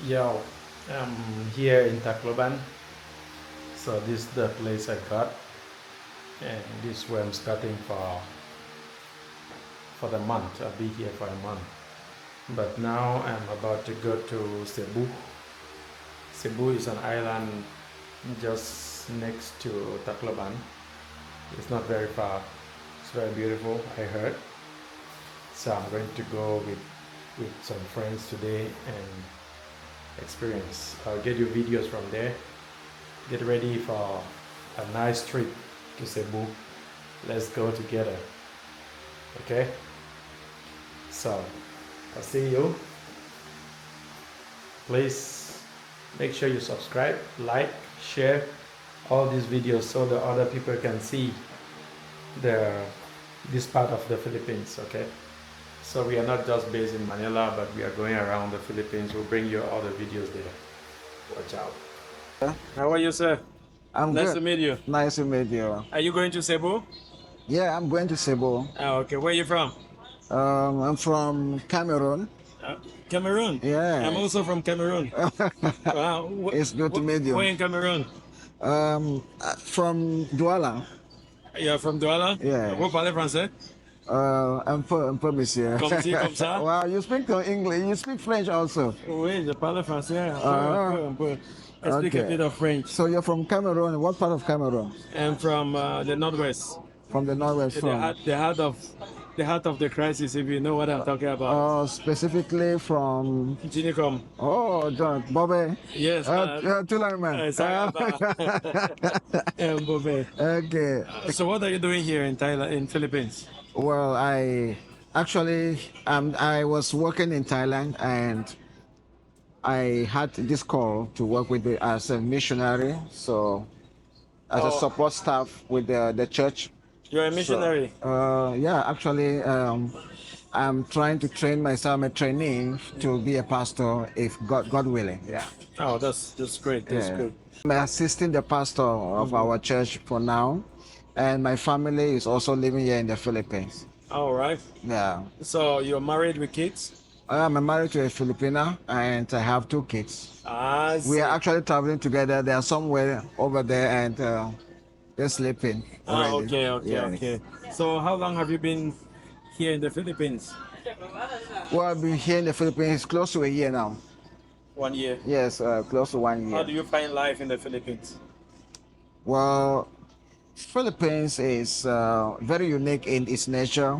Yo, I'm here in Tacloban. So this is the place I got, and this is where I'm starting for the month. I'll be here for a month. But now I'm about to go to Cebu. Cebu is an island just next to Tacloban. It's not very far. It's very beautiful, I heard. So I'm going to go with some friends today and experience. I'll get you videos from there. Get ready for a nice trip to Cebu. Let's go together. Okay? So, I'll see you. Please make sure you subscribe, like, share all these videos so the other people can see this part of the Philippines. Okay? So we are not just based in Manila, but we are going around the Philippines. We'll bring you all the videos there. Watch out. How are you, sir? I'm Nice good. to meet you. Nice to meet you. Are you going to Cebu? Yeah, I'm going to Cebu. Okay. Where are you from? I'm from Cameroon. Uh, Cameroon. Yeah. I'm also from Cameroon. Wow. It's good to meet you. Where in Cameroon? From Douala. You're from Douala? Yeah. Vous parlez français? Un peu, monsieur. Comme ci, comme ça? Wow, you speak English. You speak French also. Oui, je parle français. Un peu. I speak a Okay. bit of French. So you're from Cameroon. What part of Cameroon? I'm from the northwest. From the northwest The from? heart, the heart of the crisis. If you know what I'm talking about. Specifically from. Ginicom. Oh, John, Bobby. Yes. Tularman. Bobé. Okay. So what are you doing here in Thailand, in Philippines? Well, I was working in Thailand and I had this call to work with as a missionary, so as a support staff with the church. You're a missionary. Yeah, actually, I'm trying to train myself. I'm a trainee to be a pastor if God willing. Yeah. Oh, that's great. That's good. I'm assisting the pastor of our church for now, and my family is also living here in the Philippines. All right. Yeah. So you're married with kids? I'm married to a Filipina and I have 2 kids. We are actually traveling together. They are somewhere over there and they're sleeping. Already. Okay. So how long have you been here in the Philippines? Well, I've been here in the Philippines close to a year now. 1 year. Yes, close to 1 How year. do you find life in the Philippines? Well, Philippines is very unique in its nature.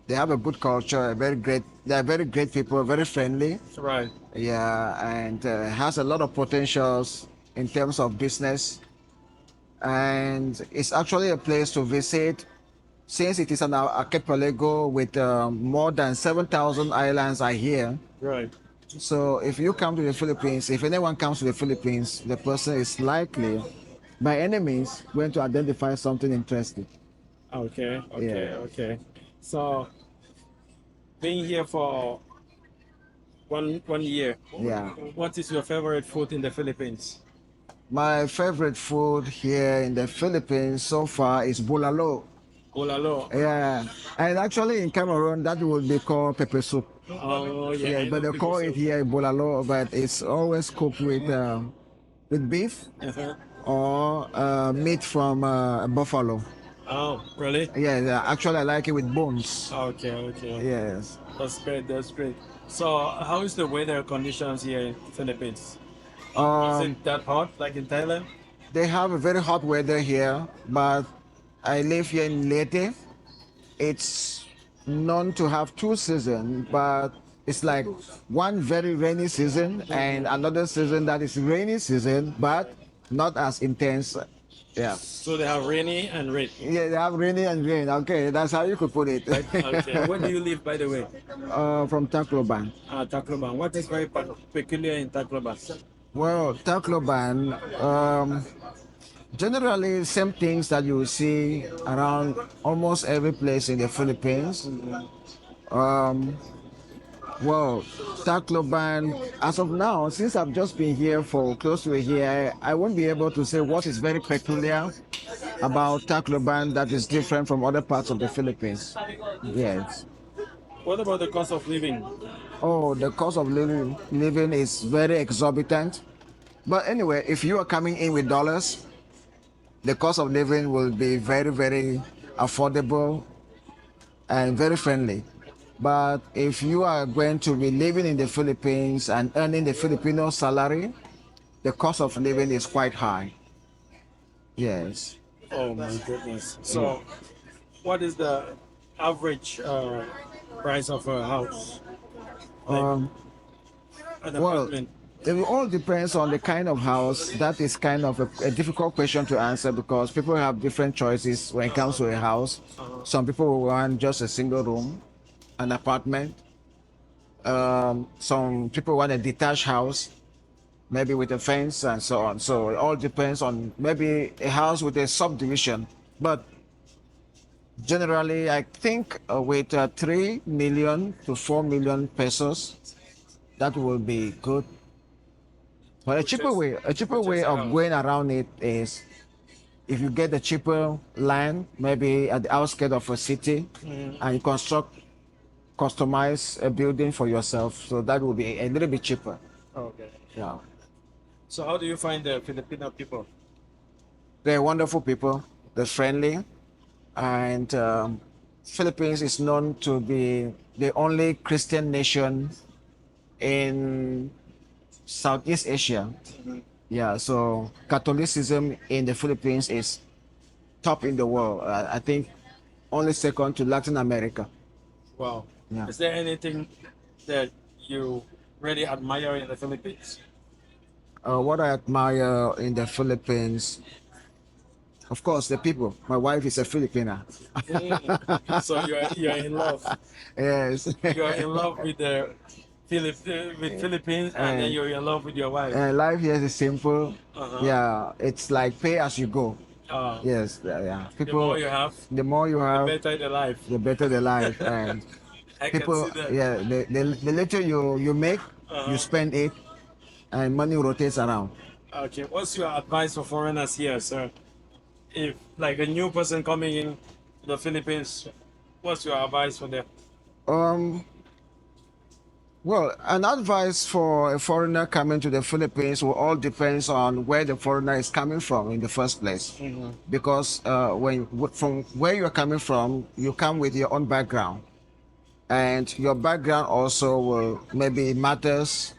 They have a good culture, they are very great people, very friendly. Right. Yeah, and has a lot of potentials in terms of business. And it's actually a place to visit since it is an archipelago with more than 7,000 islands are here. Right. So if you come to the Philippines, if anyone comes to the Philippines, the person is likely, by any means, going to identify something interesting. Okay. Yeah. Okay. So being here for one year. Yeah. What is your favorite food in the Philippines? My favorite food here in the Philippines so far is bulalo. Ulalo. Yeah, and actually in Cameroon that would be called pepper soup. Oh yeah. Yeah, but they call it here bulalo, but it's always cooked with beef Uh-huh. or meat from buffalo. Oh, really? Yeah, actually I like it with bones. Okay. Yes. That's great. So, how is the weather conditions here in Philippines? Is Um, it that hot like in Thailand? they have a very hot weather here, but I live here in Leyte. It's known to have 2 seasons, but it's like one very rainy season and another season that is rainy season, but not as intense. Yeah. So they have rainy and red. Yeah, they have rainy and rain. Okay, that's how you could put it. Okay. Where do you live, by the way? From Tacloban. Tacloban. What is very peculiar in Tacloban? Well, Tacloban, generally same things that you see around almost every place in the Philippines. Well, Tacloban, as of now, since I've just been here for close to a year, I won't be able to say what is very peculiar about Tacloban that is different from other parts of the Philippines. Yes. What about the cost of living? Oh, the cost of living is very exorbitant. But anyway, if you are coming in with dollars, the cost of living will be very, very affordable and very friendly. But if you are going to be living in the Philippines and earning the Filipino salary, the cost of living is quite high. Yes. Oh my goodness. So, what is the average price of a house? Like Um, an well, apartment? it all depends on the kind of house. That is kind of a difficult question to answer because people have different choices when it comes to a house. Some people will want just a single room, an apartment. Some people want a detached house, maybe with a fence and so on. So it all depends on maybe a house with a subdivision. But generally, I think with 3 million to 4 million pesos, that will be good. But a cheaper Which is way a of house. going around it is if you get a cheaper land, maybe at the outskirts of a city, and you customize a building for yourself. So that will be a little bit cheaper. Okay. Yeah. So, how do you find the Filipino people? They're wonderful people. They're friendly, and Philippines is known to be the only Christian nation in Southeast Asia. Yeah, so Catholicism in the Philippines is top in the world. I think only second to Latin America. Wow. Yeah. Is there anything that you really admire in the Philippines? What I admire in the Philippines, of course, the people. My wife is a Filipina. So you're in love. Yes. You're in love with the with Philippines, and then and, you're in love with your wife. and life here is simple. Uh-huh. Yeah, it's like pay as you go. Yes, yeah. The more you have, The more you the have, better the life. the better the life. And I can people, see that. yeah, the little you make, you spend it, and money rotates around. Okay, what's your advice for foreigners here, sir? If like a new person coming in the Philippines, what's your advice for them? Um, well, an advice for a foreigner coming to the Philippines will all depends on where the foreigner is coming from in the first place. Because from where you are coming from, you come with your own background, and your background also will maybe matters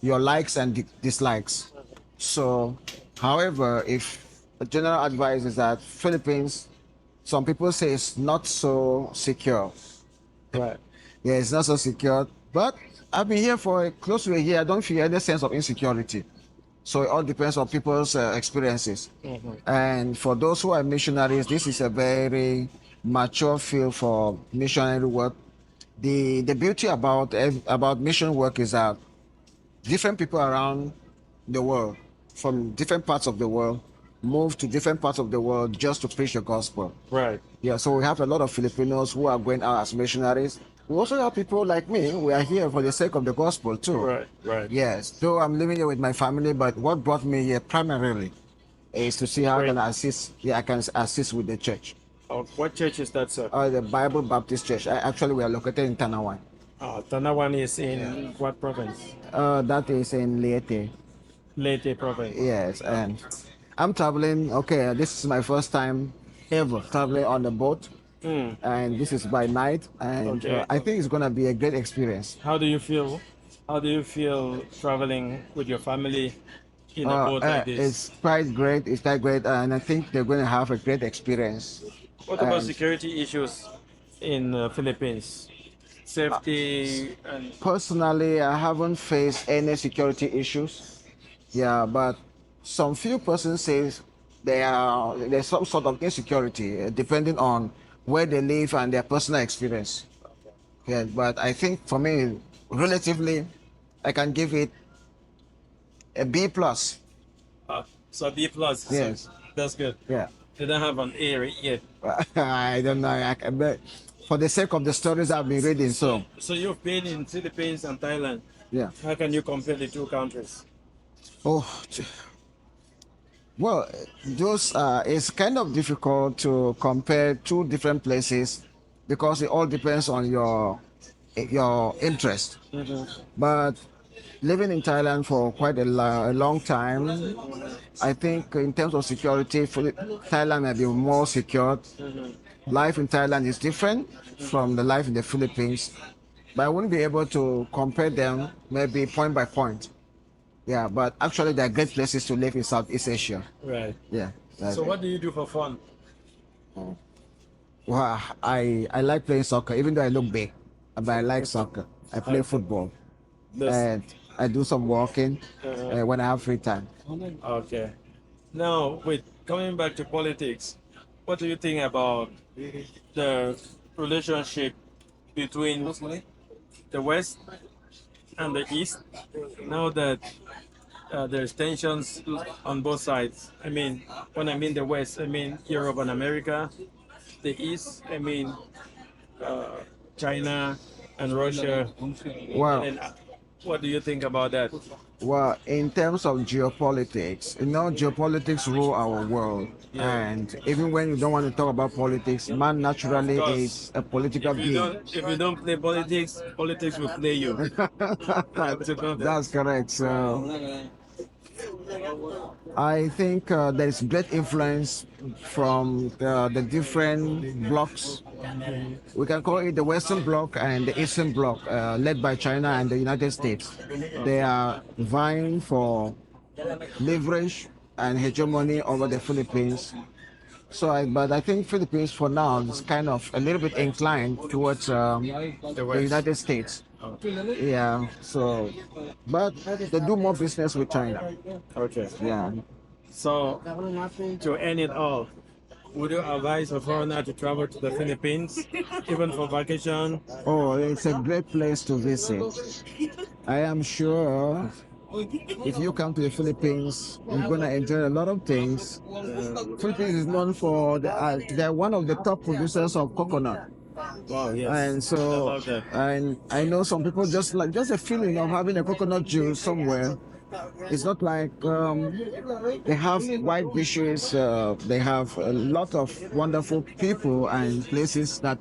your likes and dislikes. So, however, if a general advice is that Philippines, some people say it's not so secure. Right. Yeah, it's not so secure. But I've been here for close to a year. I don't feel any sense of insecurity. So it all depends on people's experiences. And for those who are missionaries, this is a very mature field for missionary work. The beauty about mission work is that different people around the world, from different parts of the world, move to different parts of the world just to preach the gospel. Right. Yeah, so we have a lot of Filipinos who are going out as missionaries. We also have people like me. We are here for the sake of the gospel too. Right. Right. Yes, though I'm living here with my family, but what brought me here primarily is to see how I Great. can assist. Yeah, I can assist with the church. Oh, what church is that, sir? The Bible Baptist Church. Actually, we are located in Tanawan. Tanawan is in what province? That is in Leyte. Leyte province. Yes, and I'm traveling. Okay, this is my first time ever traveling on the boat, and this is by night, and Okay. I think it's gonna be a great experience. How do you feel? How do you feel traveling with your family in a boat like this? It's quite great. It's quite great, and I think they're going to have a great experience. What about And security issues in Philippines? Safety and personally, I haven't faced any security issues. Yeah, but some few persons says there's some sort of insecurity depending on where they live and their personal experience. Yeah, but I think for me, relatively, I can give it a B plus. so B plus. Yes. So that's good. Yeah. They don't have an A yet. I don't know. But for the sake of the stories I've been reading, so So you've been in Philippines and Thailand. yeah. How can you compare the two countries? Oh, well, those it's kind of difficult to compare two different places because it all depends on your your interest. But living in Thailand for quite a long time, I think in terms of security, Thailand may be more secure. Life in Thailand is different from the life in the Philippines, but I wouldn't be able to compare them maybe point by point. Yeah, but actually they're great places to live in Southeast Asia. Right. Yeah. So what do you do for fun? Well, I like playing soccer, even though I look big, but I like soccer. I play football and I do some walking when I have free time. Okay. Now, with coming back to politics, what do you think about the relationship between the West and the East? Now that there's tensions on both sides. I mean, when I mean the West, I mean Europe and America. The East, I mean China and Russia. Well, And what do you think about that? well, in terms of geopolitics, geopolitics rule our world. Yeah. And even when you don't want to talk about politics, man naturally is a political being. If you don't play politics, politics will play you. That's correct. So I think there is great influence from the different blocks. We can call it the Western Bloc and the Eastern Bloc, led by China and the United States. They are vying for leverage and hegemony over the Philippines. But I think Philippines for now is kind of a little bit inclined towards the United States. Yeah. So, but they do more business with China. Okay. Yeah. So, to end it all, would you advise a foreigner to travel to the Philippines, even for vacation? Oh, it's a great place to visit. I am sure if you come to the Philippines, you're gonna enjoy a lot of things. Philippines is known for they're one of the top producers of coconut. Wow, yes. And I so, love that. and I know some people just a feeling of having a coconut juice somewhere. It's not like they have white beaches. They have a lot of wonderful people and places that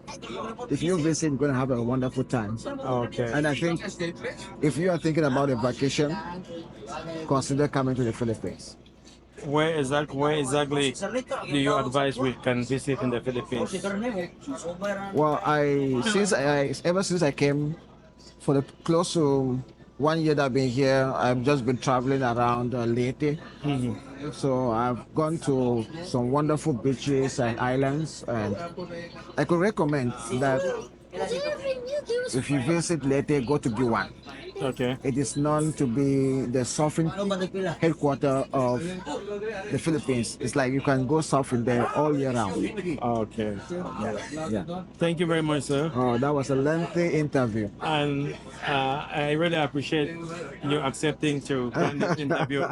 if you visit, you're going to have a wonderful time. Okay. And I think if you are thinking about a vacation, consider coming to the Philippines. Where exactly do you advise we can visit in the Philippines? Well, ever since I came for the close to 1 year that I've been here, I've just been traveling around Leyte. So I've gone to some wonderful beaches and islands, and I could recommend that if you visit Leyte, go to Giwan. Okay. It is known to be the surfing headquarters of the Philippines. It's like you can go surfing there all year round. Okay. Yeah. Thank you very much, sir. Oh, that was a lengthy interview. And I really appreciate you accepting to come this interview,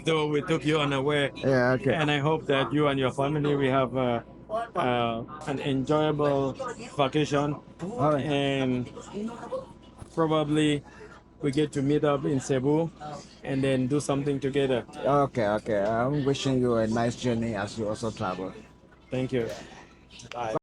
though we took you unaware. Yeah, okay. And I hope that you and your family will have an enjoyable vacation. All right. And probably we get to meet up in Cebu and then do something together. Okay, okay. I'm wishing you a nice journey as you also travel. Thank you. Bye.